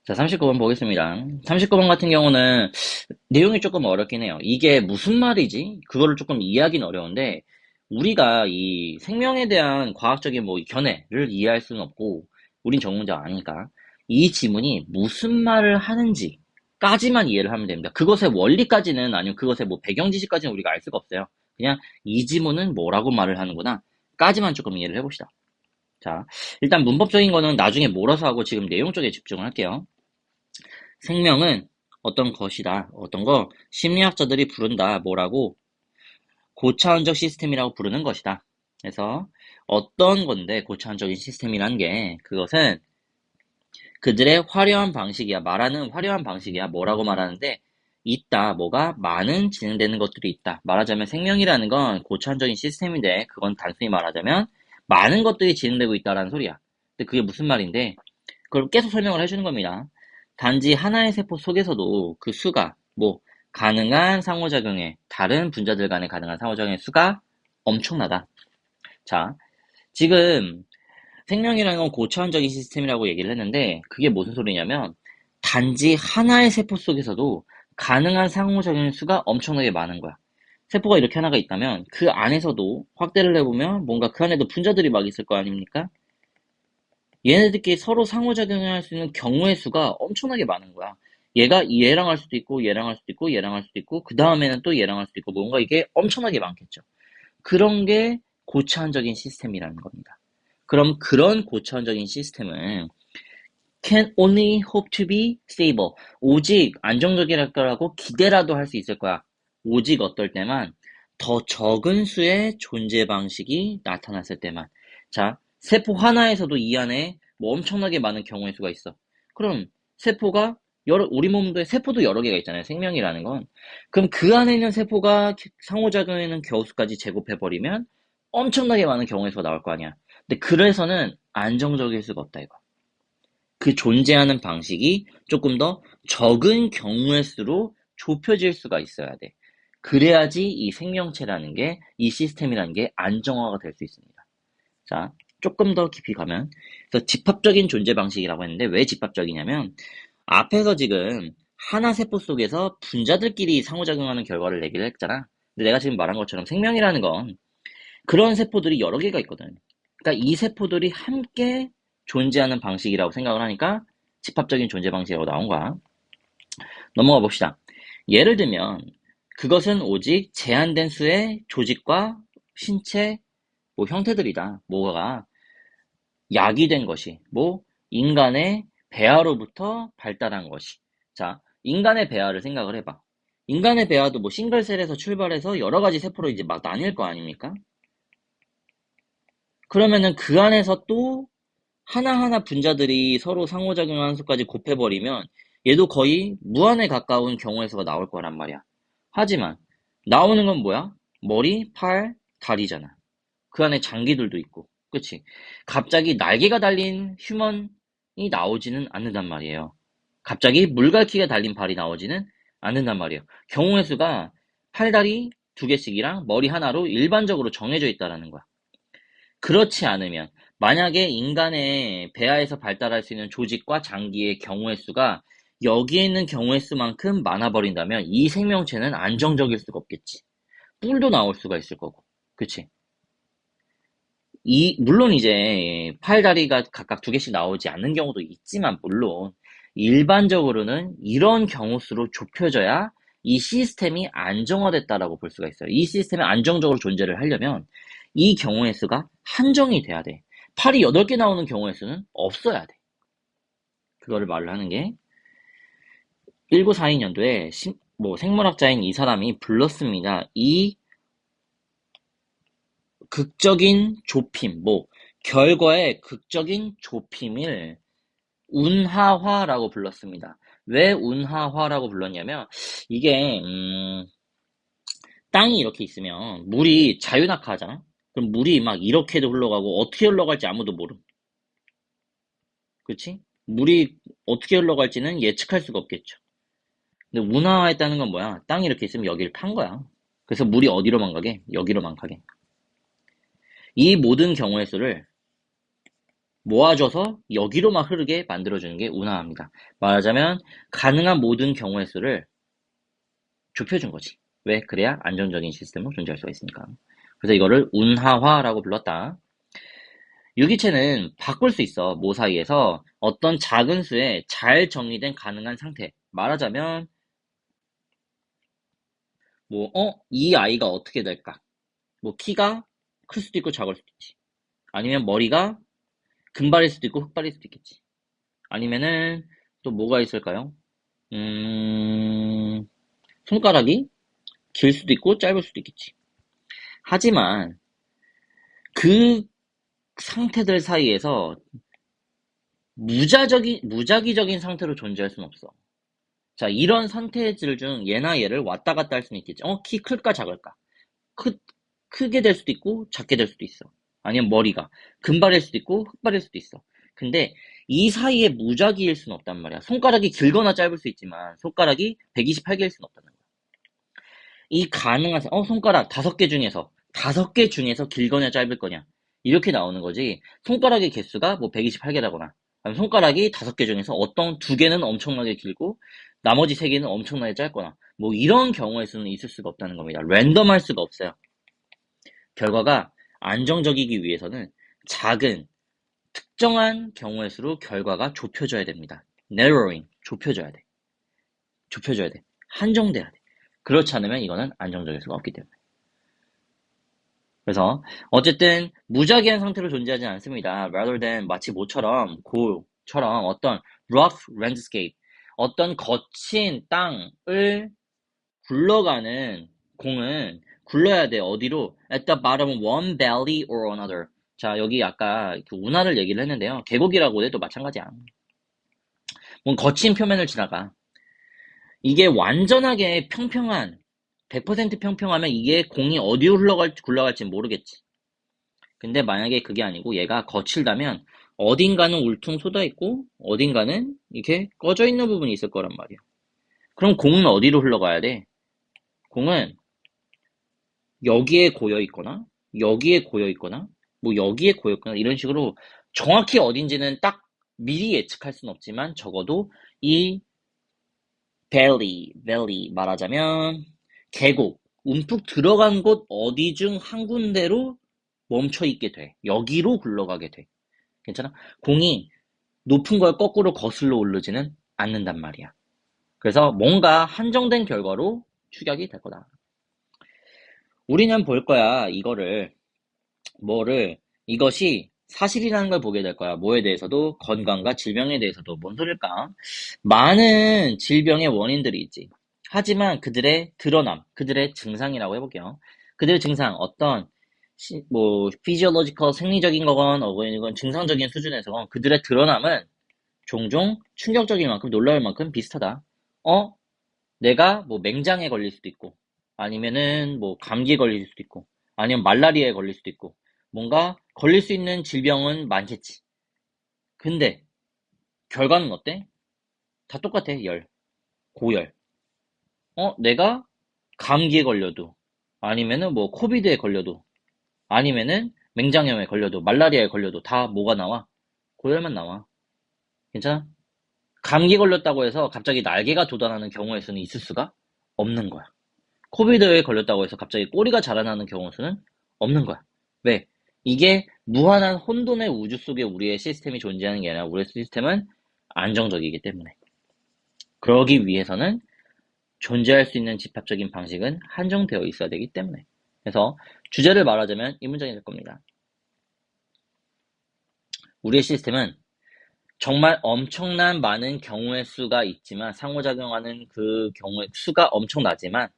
자, 39번 보겠습니다. 39번 같은 경우는 내용이 조금 어렵긴 해요. 이게 무슨 말이지? 그거를 조금 이해하기는 어려운데, 우리가 이 생명에 대한 과학적인 뭐 견해를 이해할 수는 없고, 우린 전문자가 아니니까, 이 지문이 무슨 말을 하는지까지만 이해를 하면 됩니다. 그것의 원리까지는, 아니면 그것의 뭐 배경 지식까지는 우리가 알 수가 없어요. 그냥 이 지문은 뭐라고 말을 하는구나, 까지만 조금 이해를 해봅시다. 자, 일단 문법적인 거는 나중에 몰아서 하고 지금 내용 쪽에 집중을 할게요. 생명은 어떤 것이다. 어떤 거 심리학자들이 부른다. 뭐라고? 고차원적 시스템이라고 부르는 것이다. 그래서 어떤 건데 고차원적인 시스템이란 게 그것은 그들의 화려한 방식이야. 말하는 화려한 방식이야. 뭐라고 말하는데 있다. 뭐가 많은 진행되는 것들이 있다. 말하자면 생명이라는 건 고차원적인 시스템인데 그건 단순히 말하자면 많은 것들이 진행되고 있다라는 소리야. 근데 그게 무슨 말인데 그걸 계속 설명을 해주는 겁니다. 단지 하나의 세포 속에서도 그 수가, 뭐, 가능한 상호작용의, 다른 분자들 간의 가능한 상호작용의 수가 엄청나다. 자, 지금 생명이라는 건 고차원적인 시스템이라고 얘기를 했는데, 그게 무슨 소리냐면, 단지 하나의 세포 속에서도 가능한 상호작용의 수가 엄청나게 많은 거야. 세포가 이렇게 하나가 있다면, 그 안에서도 확대를 해보면 뭔가 그 안에도 분자들이 막 있을 거 아닙니까? 얘네들끼리 서로 상호작용할 수 있는 경우의 수가 엄청나게 많은 거야. 얘가 얘랑 할 수도 있고, 얘랑 할 수도 있고, 얘랑 할 수도 있고, 그 다음에는 또 얘랑 할 수도 있고, 뭔가 이게 엄청나게 많겠죠. 그런 게 고차원적인 시스템이라는 겁니다. 그럼 그런 고차원적인 시스템은 can only hope to be stable. 오직 안정적이랄 거라고 기대라도 할 수 있을 거야. 오직 어떨 때만 더 적은 수의 존재 방식이 나타났을 때만. 자, 세포 하나에서도 이 안에 뭐 엄청나게 많은 경우의 수가 있어. 그럼 세포가 우리 몸도에 세포도 여러 개가 있잖아요. 생명이라는 건. 그럼 그 안에 있는 세포가 상호작용하는 겨우수까지 제곱해버리면 엄청나게 많은 경우의 수가 나올 거 아니야. 근데 그래서는 안정적일 수가 없다 이거. 그 존재하는 방식이 조금 더 적은 경우의 수로 좁혀질 수가 있어야 돼. 그래야지 이 생명체라는 게, 이 시스템이라는 게 안정화가 될 수 있습니다. 자, 조금 더 깊이 가면, 그래서 집합적인 존재 방식이라고 했는데, 왜 집합적이냐면, 앞에서 지금 하나 세포 속에서 분자들끼리 상호작용하는 결과를 얘기를 했잖아. 근데 내가 지금 말한 것처럼 생명이라는 건 그런 세포들이 여러 개가 있거든. 그러니까 이 세포들이 함께 존재하는 방식이라고 생각을 하니까 집합적인 존재 방식이라고 나온 거야. 넘어가 봅시다. 예를 들면 그것은 오직 제한된 수의 조직과 신체 뭐 형태들이다. 뭐가 야기된 것이 뭐 인간의 배아로부터 발달한 것이. 자, 인간의 배아를 생각을 해봐. 인간의 배아도 뭐 싱글셀에서 출발해서 여러 가지 세포로 이제 막 나뉠 거 아닙니까? 그러면은 그 안에서 또 하나하나 분자들이 서로 상호작용하는 수까지 곱해버리면 얘도 거의 무한에 가까운 경우의 수가 나올 거란 말이야. 하지만 나오는 건 뭐야? 머리, 팔, 다리잖아. 그 안에 장기들도 있고. 그치? 갑자기 날개가 달린 휴먼이 나오지는 않는단 말이에요. 갑자기 물갈퀴가 달린 발이 나오지는 않는단 말이에요. 경우의 수가 팔다리 두 개씩이랑 머리 하나로 일반적으로 정해져 있다라는 거야. 그렇지 않으면 만약에 인간의 배아에서 발달할 수 있는 조직과 장기의 경우의 수가 여기에 있는 경우의 수만큼 많아버린다면 이 생명체는 안정적일 수가 없겠지. 뿔도 나올 수가 있을 거고. 그치? 물론 이제 팔다리가 각각 두 개씩 나오지 않는 경우도 있지만, 물론, 일반적으로는 이런 경우 수로 좁혀져야 이 시스템이 안정화됐다라고 볼 수가 있어요. 이 시스템이 안정적으로 존재를 하려면 이 경우의 수가 한정이 돼야 돼. 팔이 8개 나오는 경우의 수는 없어야 돼. 그거를 말을 하는 게 1942년도에 뭐 생물학자인 이 사람이 불렀습니다. 이 극적인 좁힘, 뭐 결과의 극적인 좁힘을 운하화라고 불렀습니다. 왜 운하화라고 불렀냐면 이게 땅이 이렇게 있으면 물이 자유낙하하잖아. 그럼 물이 막 이렇게도 흘러가고 어떻게 흘러갈지 아무도 모름. 그렇지? 물이 어떻게 흘러갈지는 예측할 수가 없겠죠. 근데 운하화했다는 건 뭐야? 땅이 이렇게 있으면 여기를 판 거야. 그래서 물이 어디로만 가게? 여기로만 가게. 이 모든 경우의 수를 모아줘서 여기로만 흐르게 만들어주는 게 운하입니다. 말하자면 가능한 모든 경우의 수를 좁혀준 거지. 왜? 그래야 안정적인 시스템으로 존재할 수가 있으니까. 그래서 이거를 운하화라고 불렀다. 유기체는 바꿀 수 있어. 뭐 사이에서 어떤 작은 수에 잘 정리된 가능한 상태. 말하자면 이 아이가 어떻게 될까? 뭐 키가 클 수도 있고 작을 수도 있지. 아니면 머리가 금발일 수도 있고 흑발일 수도 있겠지. 아니면은 또 뭐가 있을까요? 음, 손가락이 길 수도 있고 짧을 수도 있겠지. 하지만 그 상태들 사이에서 무작위적인 상태로 존재할 수는 없어. 자, 이런 상태들 중 얘나 얘를 왔다 갔다 할 수는 있겠지. 키 클까 작을까? 크, 크게 될 수도 있고 작게 될 수도 있어. 아니면 머리가 금발일 수도 있고 흑발일 수도 있어. 근데 이 사이에 무작위일 수는 없단 말이야. 손가락이 길거나 짧을 수 있지만 손가락이 128개일 수는 없다는 거야. 이 가능한 손가락 5개 중에서 길거냐 짧을 거냐 이렇게 나오는 거지. 손가락의 개수가 뭐 128개라거나 손가락이 5개 중에서 어떤 2개는 엄청나게 길고 나머지 3개는 엄청나게 짧거나 뭐 이런 경우의 수는 있을 수가 없다는 겁니다. 랜덤할 수가 없어요. 결과가 안정적이기 위해서는 작은 특정한 경우의 수로 결과가 좁혀져야 됩니다. narrowing, 좁혀져야 돼. 한정돼야 돼. 그렇지 않으면 이거는 안정적일 수가 없기 때문에. 그래서 어쨌든 무작위한 상태로 존재하지 않습니다. rather than 마치 모처럼 고처럼 어떤 rough landscape, 어떤 거친 땅을 굴러가는 공은 굴러야 돼. 어디로? At the bottom of one valley or another. 자, 여기 아까 그 운하를 얘기를 했는데요. 계곡이라고 해도 마찬가지야. 뭔 거친 표면을 지나가. 이게 완전하게 평평한 100% 평평하면 이게 공이 어디로 굴러갈지 모르겠지. 근데 만약에 그게 아니고 얘가 거칠다면 어딘가는 울퉁 솟아 있고 어딘가는 이렇게 꺼져 있는 부분이 있을 거란 말이야. 그럼 공은 어디로 흘러가야 돼? 공은 여기에 고여 있거나 여기에 고여 있거나 뭐 여기에 고여 있거나 이런 식으로 정확히 어딘지는 딱 미리 예측할 수는 없지만 적어도 이 valley 말하자면 계곡, 움푹 들어간 곳 어디 중 한 군데로 멈춰 있게 돼. 여기로 굴러가게 돼. 괜찮아? 공이 높은 걸 거꾸로 거슬러 오르지는 않는단 말이야. 그래서 뭔가 한정된 결과로 추격이 될 거다. 우리는 볼 거야. 이것이 사실이라는 걸 보게 될 거야. 뭐에 대해서도, 건강과 질병에 대해서도. 뭔 소릴까? 많은 질병의 원인들이 있지. 하지만 그들의 드러남, 그들의 증상이라고 해볼게요. 그들의 증상, 어떤, 피지올로지컬, 생리적인 거건, 이건 증상적인 수준에서 그들의 드러남은 종종 충격적일 만큼, 놀라울 만큼 비슷하다. 내가 뭐 맹장에 걸릴 수도 있고, 아니면은 뭐 감기에 걸릴 수도 있고, 아니면 말라리아에 걸릴 수도 있고, 뭔가 걸릴 수 있는 질병은 많겠지. 근데 결과는 어때? 다 똑같아. 고열. 내가 감기에 걸려도, 아니면은 뭐 코비드에 걸려도, 아니면은 맹장염에 걸려도, 말라리아에 걸려도 다 뭐가 나와? 고열만 나와. 괜찮아? 감기 걸렸다고 해서 갑자기 날개가 돋아나는 경우의 수는 있을 수가 없는 거야. 코비드에 걸렸다고 해서 갑자기 꼬리가 자라나는 경우 수는 없는 거야. 왜? 이게 무한한 혼돈의 우주 속에 우리의 시스템이 존재하는 게 아니라 우리의 시스템은 안정적이기 때문에. 그러기 위해서는 존재할 수 있는 집합적인 방식은 한정되어 있어야 되기 때문에. 그래서 주제를 말하자면 이 문장이 될 겁니다. 우리의 시스템은 정말 엄청난 많은 경우의 수가 있지만 상호작용하는 그 경우의 수가 엄청나지만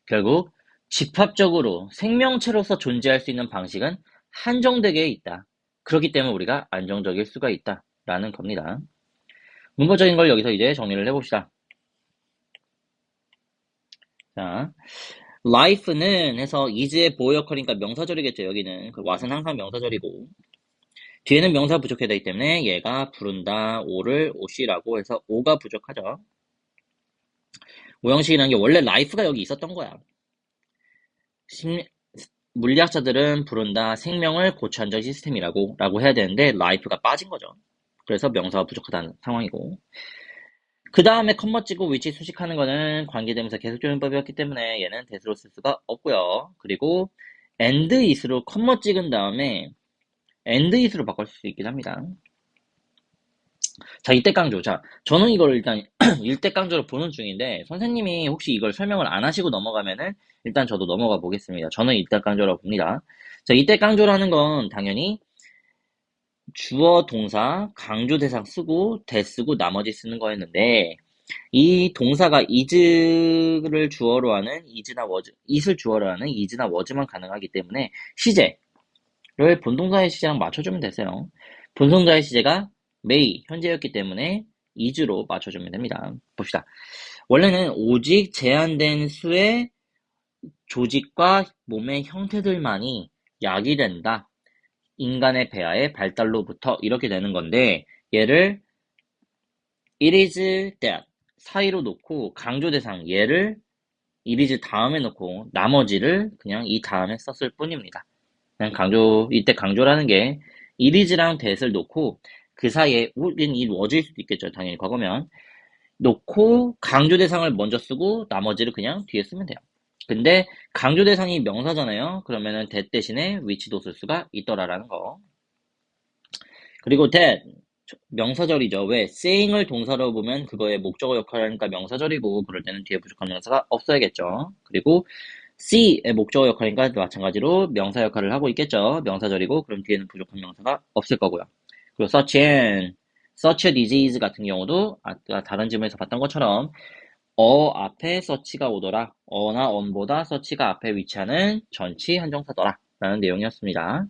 결국 집합적으로 생명체로서 존재할 수 있는 방식은 한정되게 있다. 그렇기 때문에 우리가 안정적일 수가 있다라는 겁니다. 문법적인 걸 여기서 이제 정리를 해봅시다. 자, life는 해서 is의 보호 역할이니까 명사절이겠죠. 여기는 그 what은 항상 명사절이고 뒤에는 명사 부족해야 되기 때문에 얘가 부른다 오를 오시라고 해서 오가 부족하죠. 오형식이라는 게 원래 life가 여기 있었던 거야. 물리학자들은 부른다 생명을 고취한적 시스템이라고 해야 되는데 life가 빠진 거죠. 그래서 명사가 부족하다는 상황이고 그 다음에 컴마 찍고 위치 수식하는 거는 관계대명사 계속조용법이었기 때문에 얘는 대수로 쓸 수가 없고요. 그리고 and is로 컴마 찍은 다음에 and is로 바꿀 수 있긴 합니다. 자, 이때 강조. 자, 저는 이걸 일단 일대 강조로 보는 중인데 선생님이 혹시 이걸 설명을 안 하시고 넘어가면은 일단 저도 넘어가 보겠습니다. 저는 이때 강조라고 봅니다. 자, 이때 강조라는 건 당연히 주어, 동사, 강조 대상 쓰고 대 쓰고 나머지 쓰는 거였는데 이 동사가 is를 주어로 하는 is나 was, is를 주어로 하는 is나 was만 가능하기 때문에 시제를 본동사의 시제랑 맞춰주면 되세요. 본동사의 시제가 may, 현재였기 때문에 is로 맞춰주면 됩니다. 봅시다. 원래는 오직 제한된 수의 조직과 몸의 형태들만이 약이 된다. 인간의 배아의 발달로부터 이렇게 되는 건데 얘를 it is that 사이로 놓고 강조 대상 얘를 it is 다음에 놓고 나머지를 그냥 이 다음에 썼을 뿐입니다. 그냥 강조 이때 강조라는 게 it is랑 that을 놓고 그 사이에 it was일 수도 있겠죠. 당연히 과거면 놓고 강조 대상을 먼저 쓰고 나머지를 그냥 뒤에 쓰면 돼요. 근데 강조 대상이 명사잖아요. 그러면은 that 대신에 which도 쓸 수가 있더라라는 거. 그리고 that 명사절이죠. 왜? saying을 동사로 보면 그거의 목적어 역할을 하니까 명사절이고 그럴 때는 뒤에 부족한 명사가 없어야겠죠. 그리고 see의 목적어 역할이니까 마찬가지로 명사 역할을 하고 있겠죠. 명사절이고 그럼 뒤에는 부족한 명사가 없을 거고요. 그리고 such a disease 같은 경우도 아까 다른 질문에서 봤던 것처럼 앞에 such가 오더라. 어나 on보다 such가 앞에 위치하는 전치 한정사더라 라는 내용이었습니다.